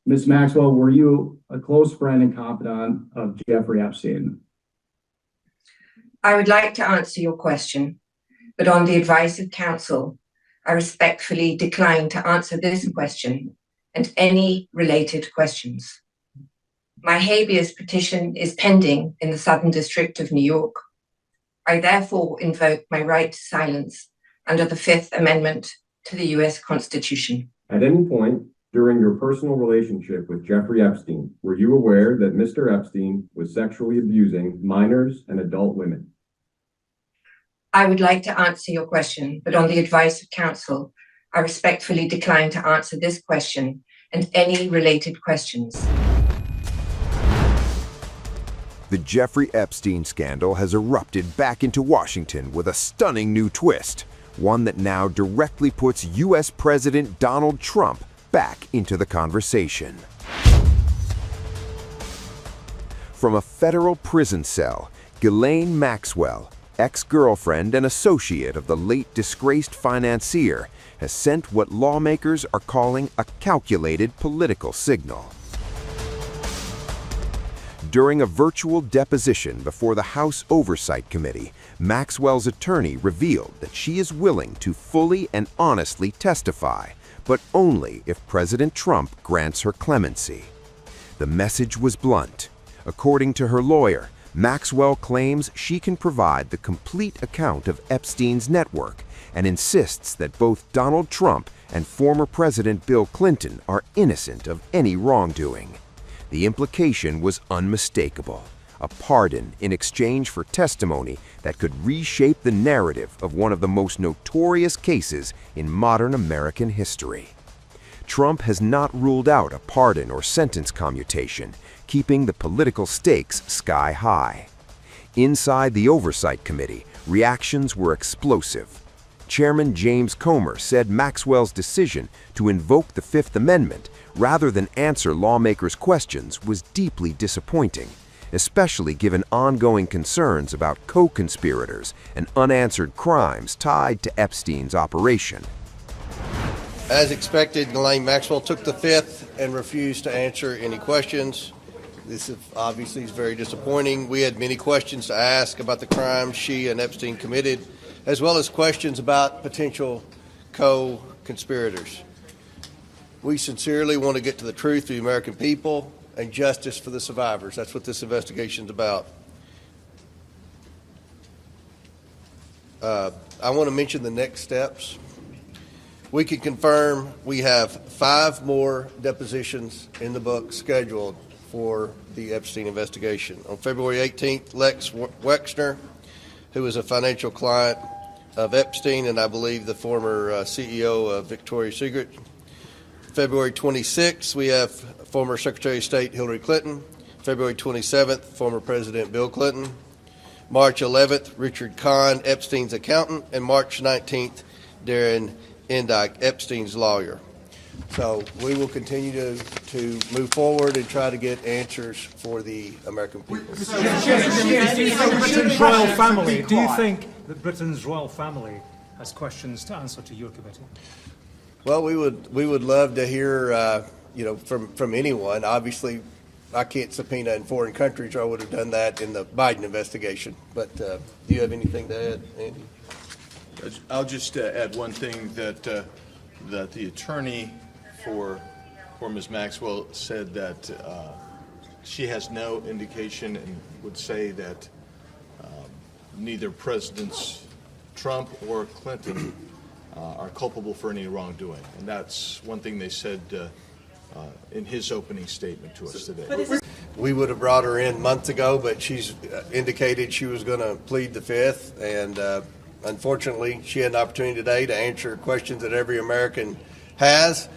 Ms. Maxwell, were you a close friend and confidant of Jeffrey Epstein? I would like to answer your question, but on the advice of counsel, I respectfully decline to answer this question and any related questions. My habeas petition is pending in the Southern District of New York. I therefore invoke my right to silence under the Fifth Amendment to the U.S. Constitution. At any point during your personal relationship with Jeffrey Epstein, were you aware that Mr. Epstein was sexually abusing minors and adult women? I would like to answer your question, but on the advice of counsel, I respectfully decline to answer this question and any related questions. The Jeffrey Epstein scandal has erupted back into Washington with a stunning new twist, one that now directly puts U.S. President Donald Trump back into the conversation. From a federal prison cell, Ghislaine Maxwell, ex-girlfriend and associate of the late disgraced financier, has sent what lawmakers are calling a calculated political signal. During a virtual deposition before the House Oversight Committee, Maxwell's attorney revealed that she is willing to fully and honestly testify, but only if President Trump grants her clemency. The message was blunt. According to her lawyer, Maxwell claims she can provide the complete account of Epstein's network and insists that both Donald Trump and former President Bill Clinton are innocent of any wrongdoing. The implication was unmistakable: a pardon in exchange for testimony that could reshape the narrative of one of the most notorious cases in modern American history. Trump has not ruled out a pardon or sentence commutation, keeping the political stakes sky high. Inside the Oversight Committee, reactions were explosive. Chairman James Comer said Maxwell's decision to invoke the Fifth Amendment rather than answer lawmakers' questions was deeply disappointing, especially given ongoing concerns about co-conspirators and unanswered crimes tied to Epstein's operation. As expected, Ghislaine Maxwell took the Fifth and refused to answer any questions. This obviously is very disappointing. We had many questions to ask about the crimes she and Epstein committed, as well as questions about potential co-conspirators. We sincerely want to get to the truth for the American people and justice for the survivors. That's what this investigation is about. I want to mention the next steps. We can confirm we have 5 more depositions in the book scheduled for the Epstein investigation. On February 18th, Lex Wexner, who is a financial client of Epstein and I believe the former CEO of Victoria's Secret. February 26th, we have former Secretary of State Hillary Clinton. February 27th, former President Bill Clinton. March 11th, Richard Kahn, Epstein's accountant. And March 19th, Darren Endike, Epstein's lawyer. So we will continue to move forward and try to get answers for the American people. Britain's royal family. Do you think that Britain's royal family has questions to answer to your committee? Well, we would love to hear from anyone. Obviously, I can't subpoena in foreign countries, or I would have done that in the Biden investigation. But do you have anything to add, Andy? I'll just add one thing that the attorney for Ms. Maxwell said that she has no indication and would say that neither Presidents Trump or Clinton are culpable for any wrongdoing. And that's one thing they said in his opening statement to us today. We would have brought her in months ago, but she's indicated she was going to plead the Fifth, and unfortunately, she had an opportunity today to answer questions that every American has,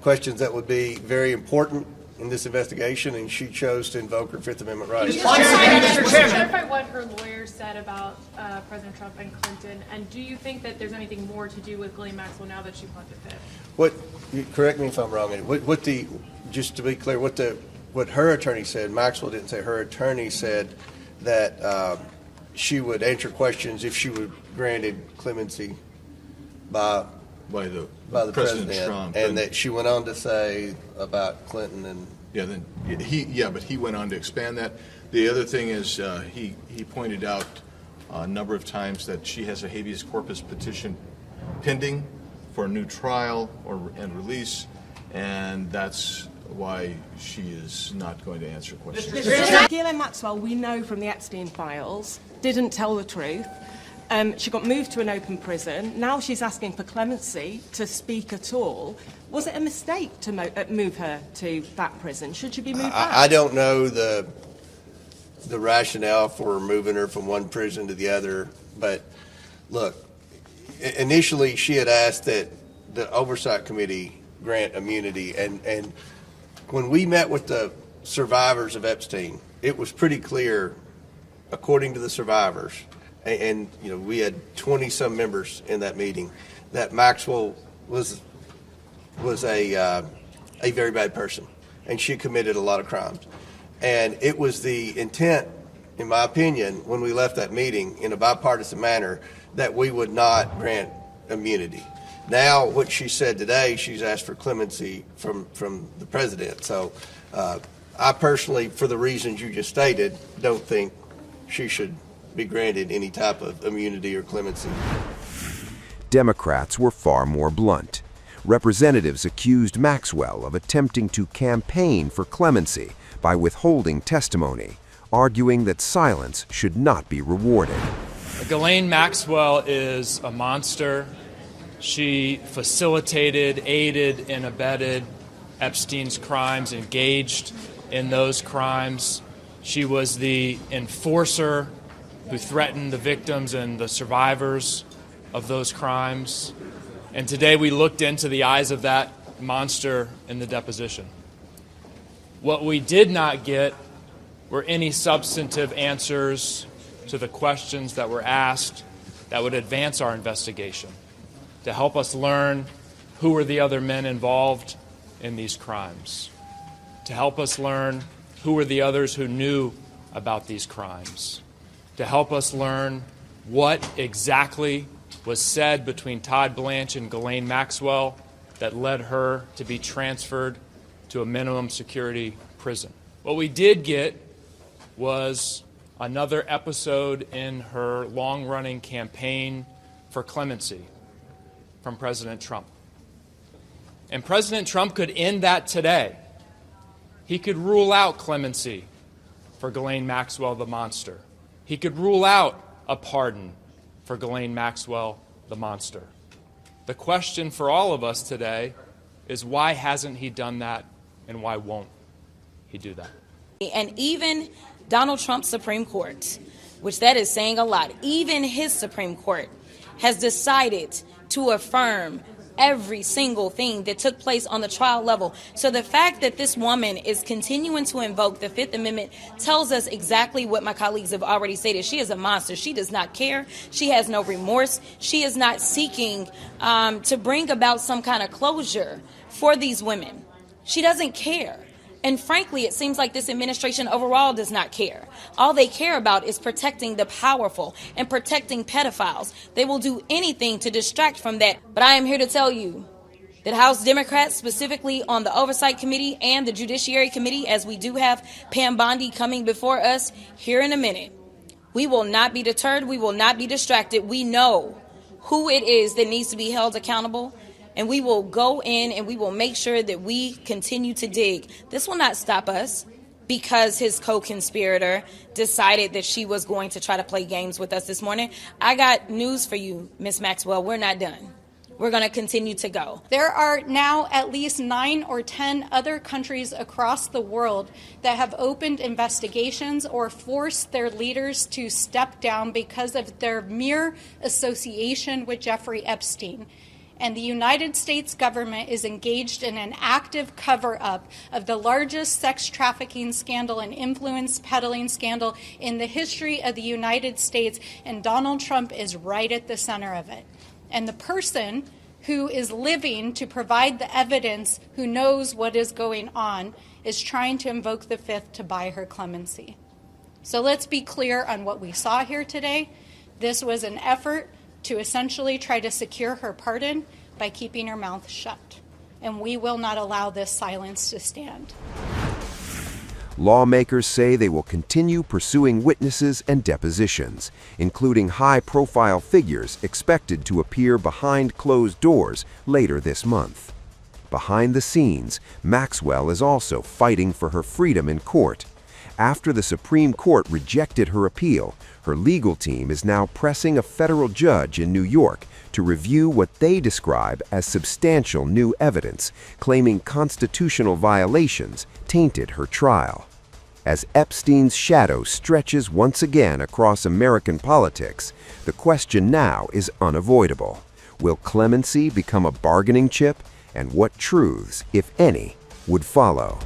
questions that would be very important in this investigation, and she chose to invoke her Fifth Amendment rights. Clarify what her lawyer said about President Trump and Clinton, and do you think that there's anything more to do with Ghislaine Maxwell now that she pled the Fifth? Correct me if I'm wrong. Just to be clear, what her attorney said, Maxwell didn't say. Her attorney said that she would answer questions if she were granted clemency by by the president Trump, and that she went on to say about Clinton and but he went on to expand that. The other thing is he pointed out a number of times that she has a habeas corpus petition pending for a new trial and release, and that's why she is not going to answer questions. Ghislaine Maxwell, we know from the Epstein files, didn't tell the truth. She got moved to an open prison. Now she's asking for clemency to speak at all. Was it a mistake to move her to that prison? Should she be moved back? I don't know the rationale for moving her from one prison to the other, but look, initially she had asked that the Oversight Committee grant immunity, and when we met with the survivors of Epstein, it was pretty clear, according to the survivors, and you know, we had 20-some members in that meeting, that Maxwell was a very bad person, and she committed a lot of crimes. And it was the intent, in my opinion, when we left that meeting in a bipartisan manner, that we would not grant immunity. Now, what she said today, she's asked for clemency from the president. So I personally, for the reasons you just stated, don't think she should be granted any type of immunity or clemency. Democrats were far more blunt. Representatives accused Maxwell of attempting to campaign for clemency by withholding testimony, arguing that silence should not be rewarded. Ghislaine Maxwell is a monster. She facilitated, aided, and abetted Epstein's crimes, engaged in those crimes. She was the enforcer who threatened the victims and the survivors of those crimes. And today we looked into the eyes of that monster in the deposition. What we did not get were any substantive answers to the questions that were asked that would advance our investigation, to help us learn who were the other men involved in these crimes, to help us learn who were the others who knew about these crimes, to help us learn what exactly was said between Todd Blanche and Ghislaine Maxwell that led her to be transferred to a minimum security prison. What we did get was another episode in her long-running campaign for clemency from President Trump. And President Trump could end that today. He could rule out clemency for Ghislaine Maxwell, the monster. He could rule out a pardon for Ghislaine Maxwell, the monster. The question for all of us today is, why hasn't he done that, and why won't he do that? And even Donald Trump's Supreme Court, which that is saying a lot, even his Supreme Court has decided to affirm every single thing that took place on the trial level. So the fact that this woman is continuing to invoke the Fifth Amendment tells us exactly what my colleagues have already stated. She is a monster. She does not care. She has no remorse. She is not seeking to bring about some kind of closure for these women. She doesn't care. And frankly, it seems like this administration overall does not care. All they care about is protecting the powerful and protecting pedophiles. They will do anything to distract from that. But I am here to tell you that House Democrats, specifically on the Oversight Committee and the Judiciary Committee, as we do have Pam Bondi coming before us here in a minute, we will not be deterred. We will not be distracted. We know who it is that needs to be held accountable. And we will go in and we will make sure that we continue to dig. This will not stop us because his co-conspirator decided that she was going to try to play games with us this morning. I got news for you, Ms. Maxwell. We're not done. We're going to continue to go. There are now at least 9 or 10 other countries across the world that have opened investigations or forced their leaders to step down because of their mere association with Jeffrey Epstein. And the United States government is engaged in an active cover-up of the largest sex trafficking scandal and influence peddling scandal in the history of the United States, and Donald Trump is right at the center of it. And the person who is living to provide the evidence, who knows what is going on, is trying to invoke the Fifth to buy her clemency. So let's be clear on what we saw here today. This was an effort to essentially try to secure her pardon. by keeping her mouth shut. And we will not allow this silence to stand. Lawmakers say they will continue pursuing witnesses and depositions, including high-profile figures expected to appear behind closed doors later this month. Behind the scenes, Maxwell is also fighting for her freedom in court. After the Supreme Court rejected her appeal, her legal team is now pressing a federal judge in New York to review what they describe as substantial new evidence, claiming constitutional violations tainted her trial. As Epstein's shadow stretches once again across American politics, the question now is unavoidable. Will clemency become a bargaining chip, and what truths, if any, would follow?